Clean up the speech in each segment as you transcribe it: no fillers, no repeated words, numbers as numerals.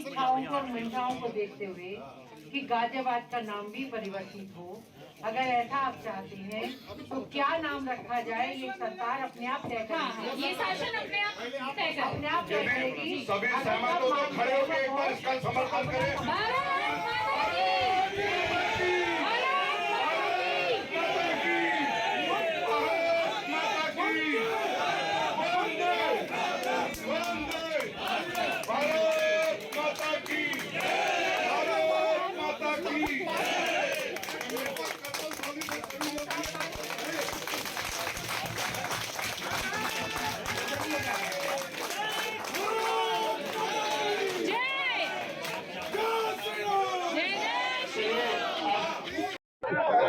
इच्छाओं को और मंशाओं को देखते हुए कि गाजियाबाद का नाम भी परिवर्तित हो, अगर ऐसा आप चाहते हैं तो क्या नाम रखा जाए ये सरकार अपने आप तय करेगी। ये शासन अपने आप तय करेगी। अपने आप तय करेगी। सभी सहमत हो तो खड़े होकर एक बार इसका समर्थन करें।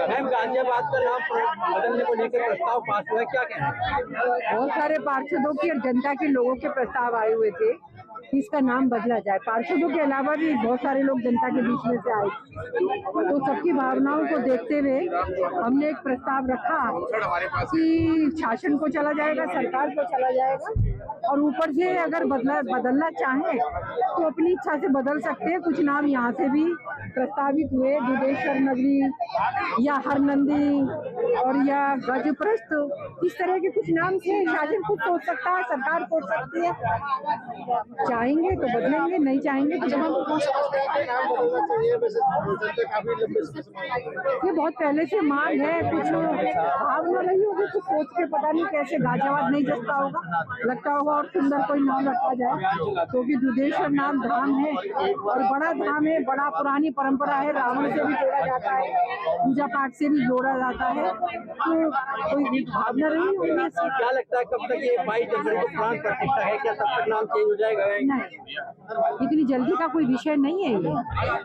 मैम, गाजियाबाद का नाम बदलने को लेकर प्रस्ताव पास हुआ है, क्या कहना है? बहुत सारे पार्षदों की और जनता के लोगों के प्रस्ताव आए हुए थे कि इसका नाम बदला जाए। पार्षदों के अलावा भी बहुत सारे लोग जनता के बीच में से आए, तो सबकी भावनाओं को देखते हुए हमने एक प्रस्ताव रखा कि शासन को चला जाएगा, सरकार को चला जाएगा, और ऊपर से अगर बदलना चाहें तो अपनी इच्छा से बदल सकते हैं। कुछ नाम यहाँ से भी प्रस्तावित हुए, दुधेश्वर नगरी या हरनंदी और या गजप्रस्थ, इस तरह के कुछ नाम से शासन खुद सोच सकता है, सरकार सोच सकती है। चाहेंगे तो बदलेंगे, नहीं चाहेंगे तो ये बहुत पहले से मांग है। कुछ भावना रही होगी, कुछ सोच के पता नहीं कैसे गाजियाबाद नहीं जसता होगा, लगता होगा और सुंदर कोई नाम रखा जाए, क्योंकि दुधेश्वर नाम धाम है और बड़ा धाम है, बड़ा पुरानी परंपरा है, रावण से भी जोड़ा जाता है, पूजा पाठ से भी जोड़ा जाता है, तो कोई भावना रही होगी। क्या लगता है कब तक ये 22 जनवरी को प्राण प्रतिष्ठा है, क्या तब तक नाम चेंज हो जाएगा? नहीं, इतनी जल्दी का कोई विषय नहीं है ये।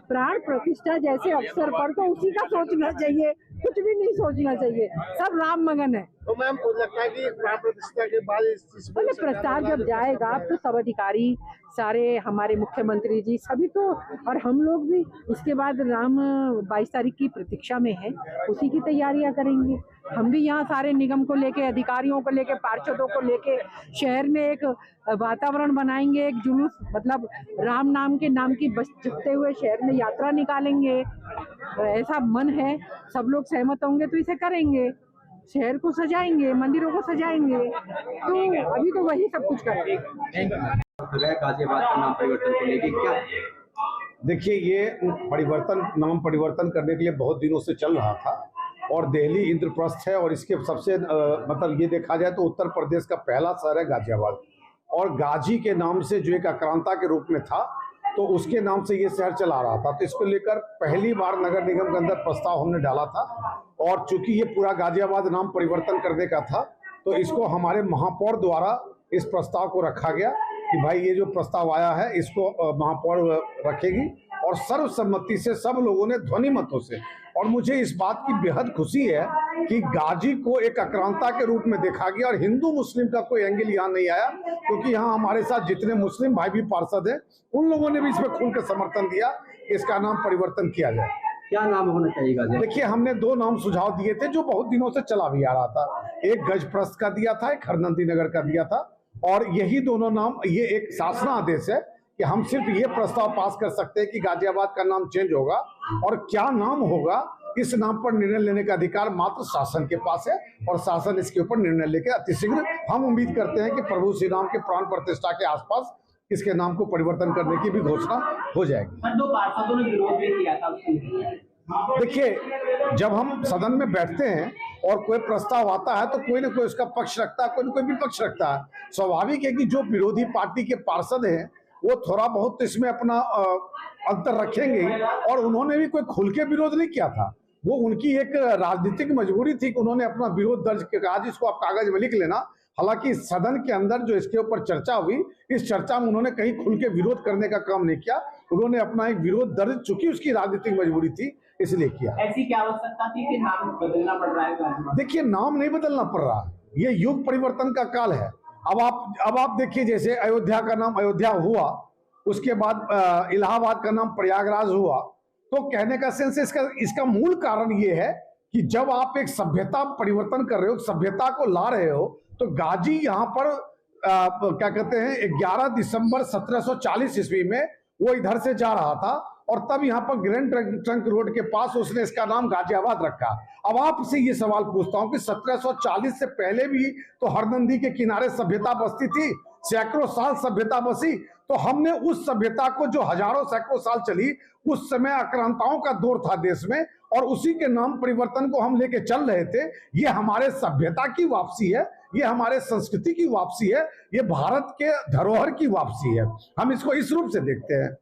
प्राण प्रतिष्ठा जैसे अवसर पर तो उसी का सोचना चाहिए, कुछ भी नहीं सोचना चाहिए, सब राम मगन है। तो मैम लगता है कि प्राण प्रतिष्ठा के बाद इस चीज पर प्रस्ताव जब जाएगा तो सब अधिकारी, सारे हमारे मुख्यमंत्री जी सभी तो, और हम लोग भी इसके बाद राम 22 तारीख की प्रतीक्षा में है, उसी की तैयारियां करेंगे। हम भी यहाँ सारे निगम को लेके, अधिकारियों को लेके, पार्षदों को लेके शहर में एक वातावरण बनाएंगे, एक जुलूस, मतलब राम नाम की बस जपते हुए शहर में यात्रा निकालेंगे। ऐसा मन है, सब लोग सहमत होंगे तो इसे करेंगे, शहर को सजाएंगे, मंदिरों को सजाएंगे, तो अभी तो वही सब कुछ करेंगे। गाजियाबाद का नाम परिवर्तन को लेकर क्या? देखिए, ये नाम परिवर्तन करने के लिए बहुत दिनों से चल रहा था और दिल्ली इंद्रप्रस्थ है, और इसके सबसे मतलब ये देखा जाए तो उत्तर प्रदेश का पहला शहर है गाजियाबाद, और गाजी के नाम से जो एक आक्रांता के रूप में था, तो उसके नाम से ये शहर चला रहा था। तो इसको लेकर पहली बार नगर निगम के अंदर प्रस्ताव हमने डाला था, और चूंकि ये पूरा गाजियाबाद नाम परिवर्तन करने का था, तो इसको हमारे महापौर द्वारा इस प्रस्ताव को रखा गया कि भाई ये जो प्रस्ताव आया है इसको महापौर रखेगी, और सर्वसम्मति से सब लोगों ने ध्वनि मतों से, और मुझे इस बात की बेहद खुशी है कि गाजी को एक आक्रांता के रूप में देखा गया, और हिंदू मुस्लिम का कोई एंगल यहाँ नहीं आया, क्योंकि यहाँ हमारे साथ जितने मुस्लिम भाई भी पार्षद हैं उन लोगों ने भी इसमें खुल के समर्थन दिया कि इसका नाम परिवर्तन किया जाए। क्या नाम होना चाहिए? देखिए, हमने 2 नाम सुझाव दिए थे जो बहुत दिनों से चला भी आ रहा था, एक गजप्रस्थ का दिया था, एक हरनंदी नगर का दिया था, और यही दोनों नाम, ये एक शासनादेश है कि हम सिर्फ ये प्रस्ताव पास कर सकते हैं कि गाजियाबाद का नाम चेंज होगा, और क्या नाम होगा इस नाम पर निर्णय लेने का अधिकार मात्र शासन के पास है, और शासन इसके ऊपर निर्णय लेकर अतिशीघ्र, हम उम्मीद करते हैं कि प्रभु श्री राम के प्राण प्रतिष्ठा के आसपास इसके नाम को परिवर्तन करने की भी घोषणा हो जाएगी। 2 पार्षदों ने विरोध भी किया था। देखिए, जब हम सदन में बैठते हैं और कोई प्रस्ताव आता है तो कोई ना कोई उसका पक्ष रखता है, कोई ना कोई विपक्ष रखता है। स्वाभाविक है कि जो विरोधी पार्टी के पार्षद हैं वो थोड़ा बहुत इसमें अपना अंतर रखेंगे, और उन्होंने भी कोई खुल के विरोध नहीं किया था, वो उनकी एक राजनीतिक मजबूरी थी कि उन्होंने अपना विरोध दर्ज किया। आज इसको आप कागज में लिख लेना। हालांकि सदन के अंदर जो इसके ऊपर चर्चा हुई, इस चर्चा में उन्होंने कहीं खुल के विरोध करने का काम नहीं किया, उन्होंने अपना एक विरोध दर्ज, चूंकि उसकी राजनीतिक मजबूरी थी इसलिए किया। ऐसी क्या आवश्यकता थी कि नाम बदलना पड़ रहा है? देखिए, नाम नहीं बदलना पड़ रहा, ये युग परिवर्तन का काल है। अब आप देखिए, जैसे अयोध्या का नाम अयोध्या हुआ, उसके बाद इलाहाबाद का नाम प्रयागराज हुआ, तो कहने का सेंस इसका मूल कारण ये है कि जब आप एक सभ्यता परिवर्तन कर रहे हो, सभ्यता को ला रहे हो, तो गाजी यहाँ पर क्या कहते हैं 11 दिसंबर 1740 ईस्वी में वो इधर से जा रहा था और तब यहाँ पर ग्रैंड ट्रंक रोड के पास उसने इसका नाम गाजियाबाद रखा। अब आपसे ये सवाल पूछता हूँ कि 1740 से पहले भी तो हरनंदी के किनारे सभ्यता बसती थी, सैकड़ों साल सभ्यता बसी। तो हमने उस सभ्यता को जो हजारों सैकड़ों साल चली, उस समय आक्रांताओं का दौर था देश में, और उसी के नाम परिवर्तन को हम लेके चल रहे थे। ये हमारे सभ्यता की वापसी है, ये हमारे संस्कृति की वापसी है, ये भारत के धरोहर की वापसी है। हम इसको इस रूप से देखते हैं।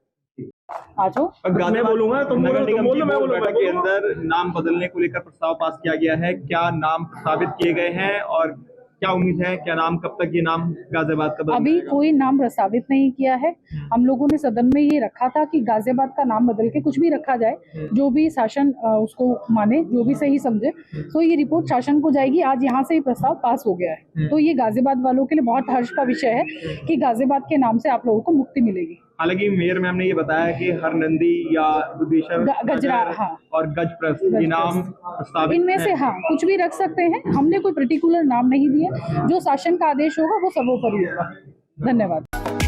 मैं बोलूंगा तो नगर निगम की बोर्ड बैठक के अंदर नाम बदलने को लेकर प्रस्ताव पास किया गया है। क्या नाम प्रस्तावित किए गए हैं और क्या उम्मीद है, क्या नाम, कब तक ये नाम गाजियाबाद का बदल? अभी कोई नाम प्रस्तावित नहीं किया है। हम लोगों ने सदन में ये रखा था कि गाजियाबाद का नाम बदल के कुछ भी रखा जाए, जो भी शासन उसको माने, जो भी सही समझे। तो ये रिपोर्ट शासन को जाएगी। आज यहाँ से ही प्रस्ताव पास हो गया है, तो ये गाजियाबाद वालों के लिए बहुत हर्ष का विषय है कि गाजियाबाद के नाम से आप लोगों को मुक्ति मिलेगी। हालांकि मेयर मैम ने ये बताया कि हरनंदी या दुधेश्वर, गजरा, हाँ, और गजप्रस ये नाम प्रस्तावित इनमें से हाँ कुछ भी रख सकते हैं। हमने कोई पर्टिकुलर नाम नहीं दिए, जो शासन का आदेश होगा वो सर्वोपरि होगा। धन्यवाद।